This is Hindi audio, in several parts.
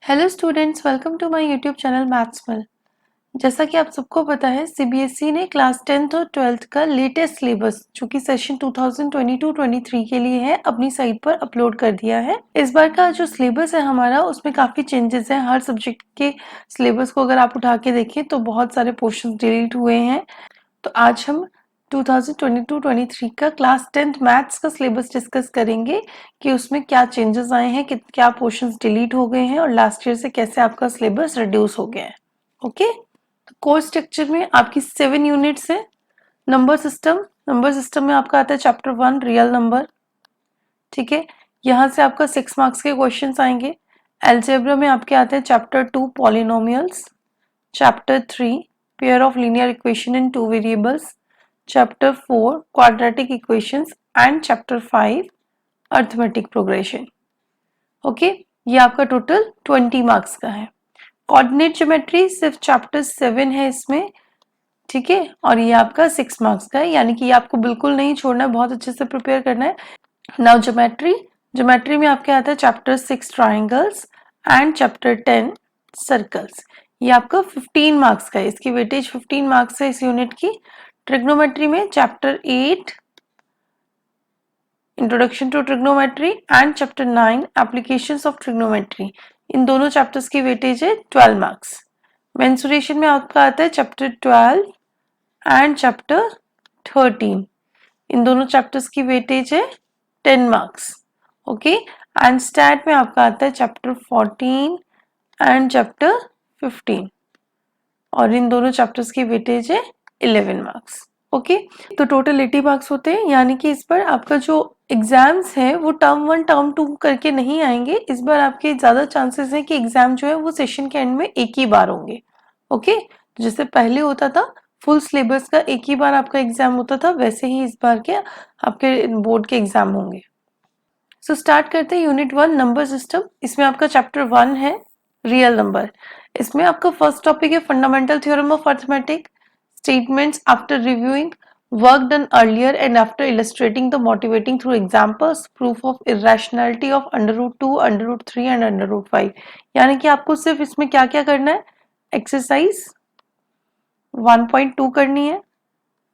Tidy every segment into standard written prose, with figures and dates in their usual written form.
Hello students, welcome to my YouTube channel मैथ्समल। जैसा कि आप सबको पता है, सीबीएसई ने क्लास 10th और 12th का लेटेस्ट सिलेबस जो कि सेशन 2022-23 के लिए है, अपनी साइट पर अपलोड कर दिया है। इस बार का जो सिलेबस है हमारा, उसमें काफ़ी चेंजेस हैं। हर सब्जेक्ट के सिलेबस को अगर आप उठा के देखें तो बहुत सारे पोर्शन डिलीट हुए हैं। तो आज हम 2022-23 का क्लास 10th मैथ्स का सिलेबस डिस्कस करेंगे कि उसमें क्या चेंजेस आए हैं, कि क्या पोर्शंस डिलीट हो गए हैं और लास्ट ईयर से कैसे आपका सिलेबस रिड्यूस हो गया है। ओके, तो कोर्स स्ट्रक्चर में आपकी 7 यूनिट्स है। नंबर सिस्टम में आपका आता है चैप्टर 1 रियल नंबर। ठीक है, यहाँ से आपका 6 मार्क्स के क्वेश्चंस आएंगे। अलजेब्रा में आपके आते हैं chapter 2 polynomials, chapter 3 pair of linear equation in 2 variables, chapter 4 quadratic equations and chapter 5 arithmetic progression. Okay, ये आपका टोटल 20 मार्क्स का है। कोऑर्डिनेट ज्योमेट्री सिर्फ चैप्टर 7 है इसमें। ठीक है, और ये आपका 6 मार्क्स का है, यानी कि ये आपको बिल्कुल नहीं छोड़ना है, बहुत अच्छे से प्रिपेयर करना है। नाउ ज्योमेट्री में आपके आता है chapter 6 triangles and chapter 10 circles. ये आपका 15 मार्क्स का है, इसकी वेटेज 15 मार्क्स है इस यूनिट की। ट्रिग्नोमेट्री में chapter 8 introduction to trigonometry and chapter 9 applications of trigonometry, इन दोनों चैप्टर्स की वेटेज है 12 मार्क्स। मेंसुरेशन में आपका आता है चैप्टर 12 एंड चैप्टर 13, इन दोनों चैप्टर्स की वेटेज है 10 मार्क्स। ओके, एंड स्टैट में आपका आता है चैप्टर 14 एंड चैप्टर 15, और इन दोनों चैप्टर्स की वेटेज है 11 मार्क्स। ओके, तो टोटल 80 मार्क्स होते हैं, यानी कि इस बार आपका जो एग्जाम्स है वो टर्म 1 टर्म 2 करके नहीं आएंगे। इस बार आपके ज्यादा चांसेस है कि एग्जाम जो है वो सेशन के एंड में एक ही बार होंगे। ओके, जैसे पहले होता था फुल सिलेबस का एक ही बार आपका एग्जाम होता था, वैसे ही इस बार के आपके बोर्ड के एग्जाम होंगे। सो स्टार्ट करते हैं यूनिट 1 नंबर सिस्टम। इसमें आपका चैप्टर 1 है रियल नंबर। इसमें आपका फर्स्ट टॉपिक है fundamental theorem of arithmetic, statements after reviewing work done earlier and after illustrating the motivating through examples, proof of irrationality of under root 2, under root 3 and under root 5। यानी कि आपको सिर्फ इसमें क्या क्या करना है, एक्सरसाइज 1.2 करनी है,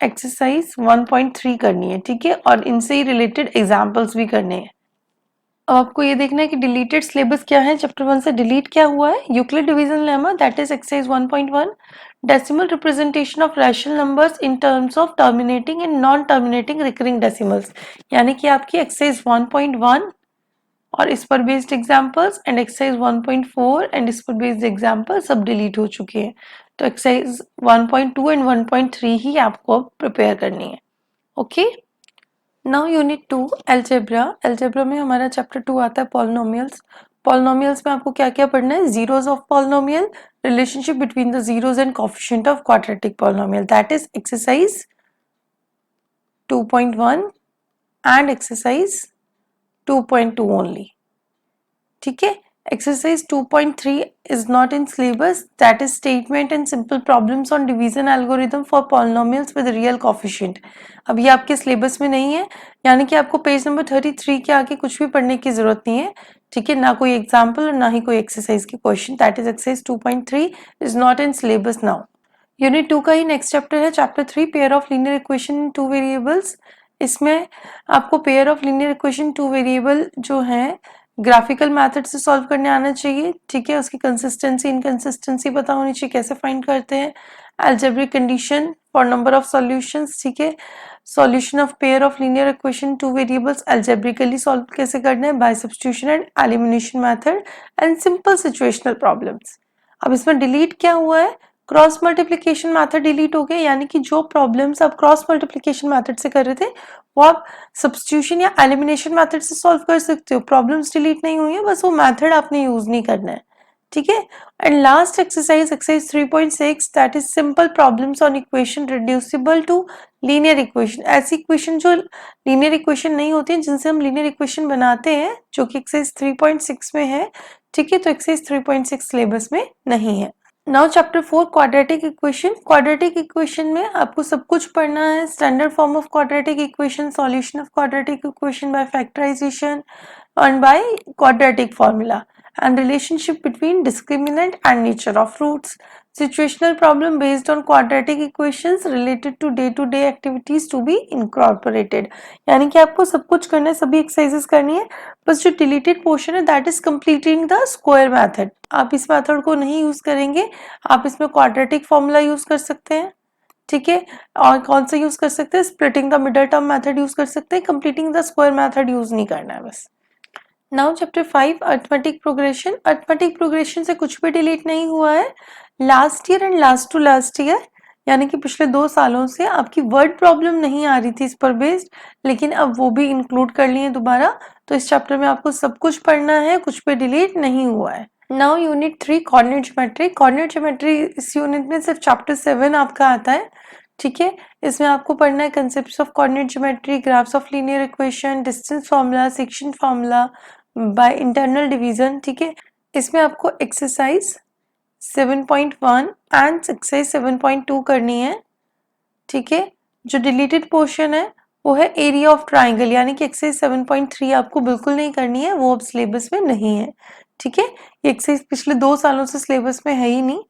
एक्सरसाइज 1.3 करनी है। ठीक है, और इनसे ही रिलेटेड एग्जाम्पल्स भी करने हैं। अब आपको ये देखना है कि डिलीटेड सिलेबस क्या है, चैप्टर 1 से डिलीट क्या हुआ है। Euclid division lemma, that is exercise 1.1, decimal representation of rational numbers in terms of terminating and non terminating recurring decimals. यानी कि आपकी एक्सरसाइज 1.1 और इस पर based examples and exercise 1.4 and इस पर बेस्ड एग्जांपल सब डिलीट हो चुके हैं। तो एक्सरसाइज 1.2 एंड 1.3 ही आपको प्रिपेयर करनी है। ओके, नाउ यूनिट 2 अलजेब्रा में हमारा चैप्टर 2 आता है पॉलिनोमियल्स में आपको क्या क्या पढ़ना है, zeros of polynomial, relationship between the zeros and coefficient of quadratic polynomial, that is exercise 2.1 and exercise 2.2 only. ठीक है, exercise 2.3 is not in syllabus, that is statement and simple problems on division algorithm for polynomials with real coefficient। अब ये आपके सिलेबस में नहीं है, यानी कि आपको पेज नंबर 33 के आगे कुछ भी पढ़ने की जरूरत नहीं है। ठीक है, ना कोई एग्जाम्पल और ना ही कोई एक्सरसाइज के question, that is exercise 2.3 is not in syllabus now. Unit 2 का ही नेक्स्ट चैप्टर है chapter 3 pair of linear equation in 2 variables. इसमें आपको pair of linear equation 2 variable जो है ग्राफिकल मेथड से सॉल्व करने आना चाहिए। ठीक है, उसकी कंसिस्टेंसी इनकंसिस्टेंसी पता होनी चाहिए, कैसे फाइंड करते हैं। Algebraic condition for number of solutions. ठीक है, solution of pair of linear equation 2 variables algebraically solve कैसे करना है, by substitution and elimination method and simple situational problems. अब इसमें डिलीट क्या हुआ है, क्रॉस मल्टीप्लिकेशन मेथड डिलीट हो गए, यानी कि जो प्रॉब्लम्स आप क्रॉस मल्टीप्लिकेशन मेथड से कर रहे थे वो आप सब्स्टिट्यूशन या एलिमिनेशन मेथड से सॉल्व कर सकते हो। प्रॉब्लम्स डिलीट नहीं हुई है, बस वो मेथड आपने यूज नहीं करना है। ठीक है, and last exercise 3.6, that is simple problems on equation reducible to linear equation. ऐसी इक्वेशन जो लीनियर इक्वेशन नहीं होती है, जिनसे हम लीनियर इक्वेशन बनाते हैं, जो कि एक्सरसाइज 3.6 में है। ठीक है, तो एक्सरसाइज 3.6 सिलेबस में नहीं है। नाउ चैप्टर 4 क्वाड्रेटिक इक्वेशन में आपको सब कुछ पढ़ना है, standard form of quadratic equation, solution of quadratic equation by factorisation and by quadratic formula, and relationship between discriminant and nature of roots. Situational problem based on quadratic equations related to day activities to be incorporated. यानी कि आपको सब कुछ करना है, सभी एक्सरसाइजेस करनी है, बस जो डिलीटेड पोर्शन है that is completing the square method. आप इस मेथड को नहीं यूज करेंगे, आप इसमें क्वाड्रेटिक फॉर्मूला यूज कर सकते हैं. ठीक है, और कौन सा यूज कर सकते हैं, splitting the middle term method use कर सकते हैं, completing the square method use नहीं करना है बस. Now chapter 5 arithmetic progression. Arithmetic progression से कुछ भी डिलीट नहीं हुआ है. Last year and last to last year यानी कि पिछले 2 सालों से आपकी वर्ड प्रॉब्लम नहीं आ रही थी इस पर बेस्ड, लेकिन अब वो भी इंक्लूड कर लिए दोबारा. तो इस चैप्टर में आपको सब कुछ पढ़ना है, कुछ भी डिलीट नहीं हुआ है. Now unit 3 coordinate geometry. Coordinate geometry इस यूनिट में सिर्फ चैप्टर 7 आपका आता है. ठीक है, इसमें आपको पढ़ना है concepts of coordinate geometry, graphs of linear equation, distance formula, section formula by internal division. ठीक है, इसमें आपको एक्सरसाइज 7.1 एंड एक्सरसाइज 7.2 करनी है. ठीक है, जो डिलीटेड पोर्शन है वो है एरिया ऑफ ट्राइंगल, यानी कि एक्सरसाइज 7.3 आपको बिल्कुल नहीं करनी है, वो अब सिलेबस में नहीं है. ठीक है, ये एक्सरसाइज पिछले 2 सालों से सिलेबस में है ही नहीं.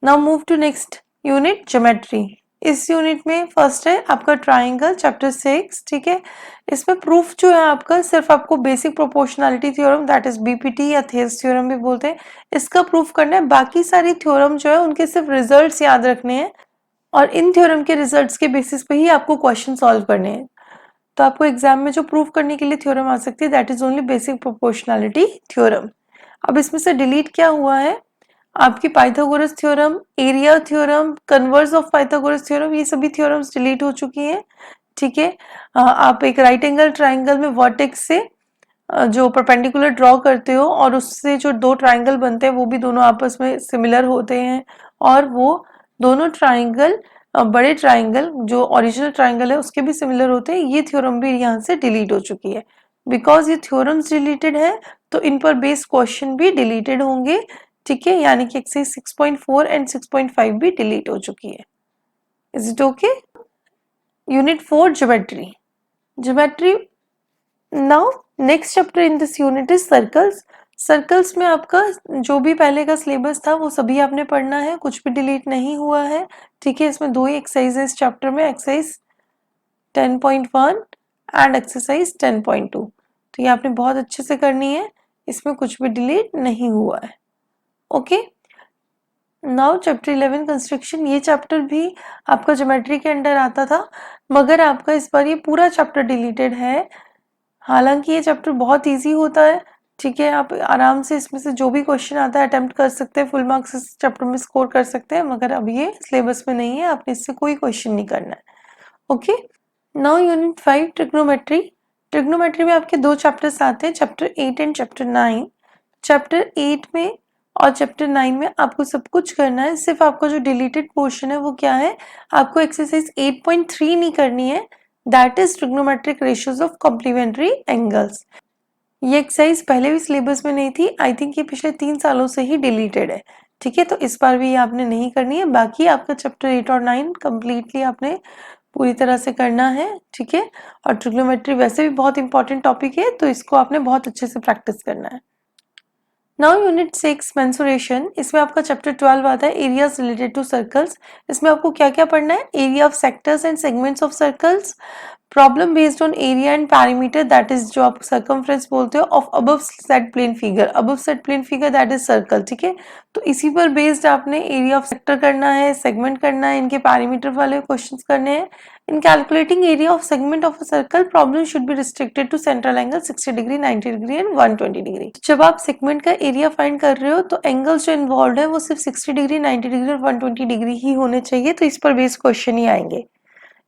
Now move to next unit geometry. इस यूनिट में फर्स्ट है आपका ट्राइंगल चैप्टर 6. ठीक है, इसमें प्रूफ जो है आपका सिर्फ आपको basic proportionality theorem that is BPT या थेस थ्योरम भी बोलते हैं, इसका प्रूफ करना है. बाकी सारी थ्योरम जो है उनके सिर्फ रिजल्ट्स याद रखने हैं और इन थ्योरम के रिजल्ट्स के बेसिस पे ही आपको क्वेश्चन सॉल्व करने हैं. तो आपको एग्जाम में जो प्रूफ करने के लिए थ्योरम आ सकती है that is only basic proportionality theorem. अब इसमें से डिलीट क्या हुआ है, आपकी Pythagoras theorem, area theorem, converse of Pythagoras theorem, ये सभी थ्योरम्स डिलीट हो चुकी हैं. ठीक है, आप एक राइट एंगल ट्राइंगल में वर्टेक्स से जो परपेंडिकुलर ड्रॉ करते हो और उससे जो 2 ट्राइंगल बनते हैं वो भी दोनों आपस में सिमिलर होते हैं, और वो दोनों ट्राइंगल बड़े ट्राइंगल जो ओरिजिनल ट्राइंगल है उसके भी सिमिलर होते हैं. ये थ्योरम भी यहाँ से डिलीट हो चुकी है. बिकॉज ये थ्योरम्स डिलीटेड है तो इन पर बेस्ड क्वेश्चन भी डिलीटेड होंगे. ठीक है, यानी कि एक्सरसाइज 6.4 एंड 6.5 भी डिलीट हो चुकी है. Is it okay? Unit 4 geometry. Geometry. Now next chapter in this unit is circles. Circles में आपका जो भी पहले का सिलेबस था वो सभी आपने पढ़ना है, कुछ भी डिलीट नहीं हुआ है. ठीक है, इसमें 2 ही एक्सरसाइज है इस चैप्टर में, एक्सरसाइज 10.1 एंड एक्सरसाइज 10.2. तो ये आपने बहुत अच्छे से करनी है, इसमें कुछ भी डिलीट नहीं हुआ है. Okay, now chapter 11 construction. ये चैप्टर भी आपका ज्योमेट्री के अंडर आता था, मगर आपका इस बार ये पूरा चैप्टर डिलीटेड है. हालांकि ये चैप्टर बहुत इजी होता है. ठीक है, आप आराम से इसमें से जो भी क्वेश्चन आता है अटेम्प्ट कर सकते हैं, फुल मार्क्स इस चैप्टर में स्कोर कर सकते हैं, मगर अब ये सिलेबस में नहीं है, आपने इससे कोई क्वेश्चन नहीं करना है. Okay, now unit 5 trigonometry. Trigonometry में आपके 2 चैप्टर्स आते हैं, चैप्टर 8 एंड चैप्टर 9. चैप्टर 8 में और चैप्टर 9 में आपको सब कुछ करना है, सिर्फ आपका जो डिलीटेड पोर्शन है वो क्या है, आपको एक्सरसाइज 8.3 नहीं करनी है, that is trigonometric ratios of complementary angles. ये एक्सरसाइज पहले भी सिलेबस में नहीं थी, आई थिंक ये पिछले 3 सालों से ही डिलीटेड है. ठीक है, तो इस बार भी ये आपने नहीं करनी है. बाकी आपका चैप्टर 8 और 9 कंप्लीटली आपने पूरी तरह से करना है. ठीक है, और ट्रिग्नोमेट्री वैसे भी बहुत इंपॉर्टेंट टॉपिक है, तो इसको आपने बहुत अच्छे से प्रैक्टिस करना है. Now unit 6 mensuration. इसमें आपका चैप्टर 12 आता है, एरियाज रिलेटेड टू सर्कल्स. इसमें आपको क्या क्या पढ़ना है, area of sectors and segments of circles, problem based on area and parameter that is जो आप सर्कमफ्रेंस बोलते हो of above set plane figure. Above set plane figure that is circle. ठीक है, तो इसी पर बेस्ड आपने एरिया ऑफ सेक्टर करना है, सेगमेंट करना है, इनके पैरामीटर वाले क्वेश्चंस करने हैं. In calculating area of segment of a circle, problem should be restricted to central angle 60 degree, 90 degree and 120 degree. जब आप सेगमेंट का एरिया फाइंड कर रहे हो तो एंगल्स जो इन्वॉल्व है वो सिर्फ 60 डिग्री, 90 डिग्री और 120 डिग्री ही होने चाहिए, तो इस पर बेस्ड क्वेश्चन ही आएंगे.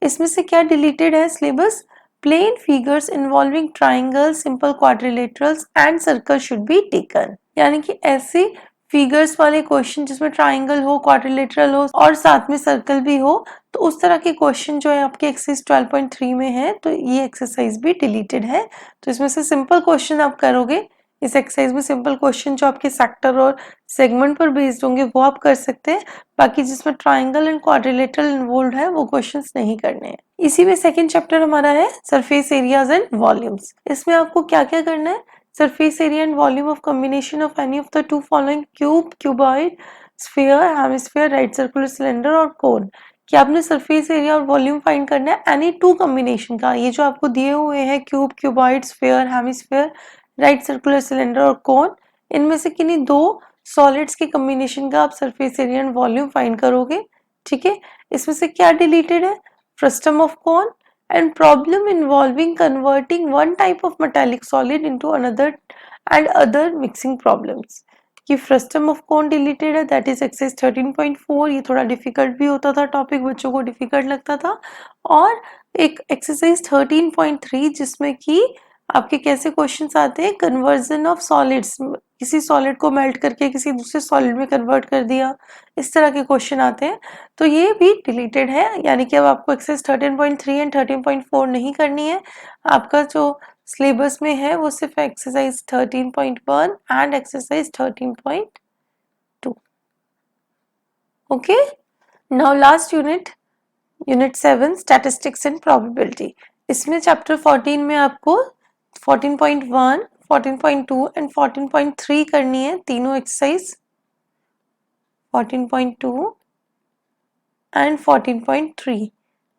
इसमें से क्या डिलीटेड है syllabus, plane figures involving triangle, simple quadrilaterals and circle should be taken. यानी कि ऐसे फिगर्स वाले क्वेश्चन जिसमें ट्राइंगल हो, क्वाड्रिलेटरल हो और साथ में सर्कल भी हो, तो उस तरह के क्वेश्चन जो है आपके एक्सरसाइज 12.3 में है, तो ये एक्सरसाइज भी डिलीटेड है. तो इसमें से सिंपल क्वेश्चन आप करोगे, इस एक्सरसाइज में सिंपल क्वेश्चन जो आपके सेक्टर और सेगमेंट पर बेस्ड होंगे वो आप कर सकते हैं. बाकी जिसमें ट्राइंगल एंड क्वाड्रिलेटरल इन्वॉल्व है वो क्वेश्चंस नहीं करने हैं. इसी में सेकंड चैप्टर हमारा है सरफेस एरियाज एंड वॉल्यूम्स. इसमें आपको क्या क्या करना है, surface area and volume of combination of any of the two following cube, cuboid, sphere, hemisphere, right circular cylinder और cone। कि आपने सरफेस एरिया और वॉल्यूम फाइंड करना है एनी टू कॉम्बिनेशन का। ये जो आपको दिए हुए हैं cube, cuboid, sphere, hemisphere, right circular cylinder और कोन, इनमें से किन्हीं दो सॉलिड्स के कॉम्बिनेशन का आप surface area and volume find करोगे। ठीक है, इसमें से क्या डिलीटेड है? Frustum of cone and problem involving converting one type of metallic solid into another and other mixing problems. कि फ्रस्टम ऑफ कोन डिलीटेड है, दैट इज एक्सरसाइज 13.4। ये थोड़ा डिफिकल्ट भी होता था, टॉपिक बच्चों को डिफिकल्ट लगता था। और एक एक्सरसाइज 13.3 जिसमें कि आपके कैसे क्वेश्चंस आते हैं, कन्वर्जन ऑफ सॉलिड्स, किसी सॉलिड को मेल्ट करके किसी दूसरे सॉलिड में कन्वर्ट कर दिया, इस तरह के क्वेश्चन आते हैं। तो ये भी डिलीटेड है, यानी कि अब आपको एक्सरसाइज 13.3 एंड 13.4 नहीं करनी है। आपका जो सिलेबस में है वो सिर्फ exercise 13.1 and exercise 13.2। Okay, now last unit, unit 7 statistics and probability. इसमें चैप्टर 14 में आपको 14.1, 14.2 एंड 14.3 करनी है, तीनों एक्सरसाइज 14.2 एंड 14.3।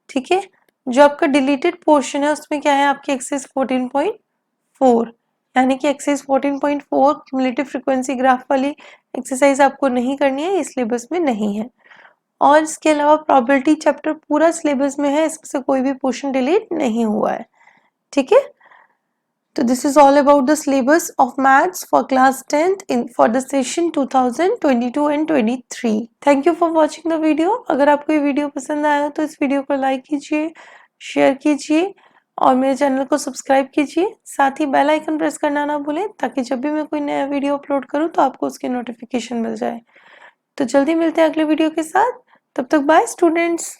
ठीक है, जो आपका डिलीटेड पोर्शन है उसमें क्या है, आपकी एक्सरसाइज 14.4, यानी कि एक्सरसाइज 14.4 क्यूमुलेटिव फ्रीक्वेंसी ग्राफ वाली एक्सरसाइज आपको नहीं करनी है, इस सिलेबस में नहीं है। और इसके अलावा प्रोबेबिलिटी चैप्टर पूरा सिलेबस में है, इसमें से कोई भी पोर्शन डिलीट नहीं हुआ है। ठीक है, तो this is all about the syllabus of maths for class 10th in for the session 2022 and 23। Thank you for watching the video. अगर आपको ये वीडियो पसंद आया तो इस वीडियो को लाइक कीजिए, शेयर कीजिए और मेरे चैनल को सब्सक्राइब कीजिए। साथ ही बेल आइकन प्रेस करना ना भूलें, ताकि जब भी मैं कोई नया वीडियो अपलोड करूं तो आपको उसकी नोटिफिकेशन मिल जाए। तो जल्दी मिलते हैं अगले वीडियो के साथ, तब तक बाय स्टूडेंट्स।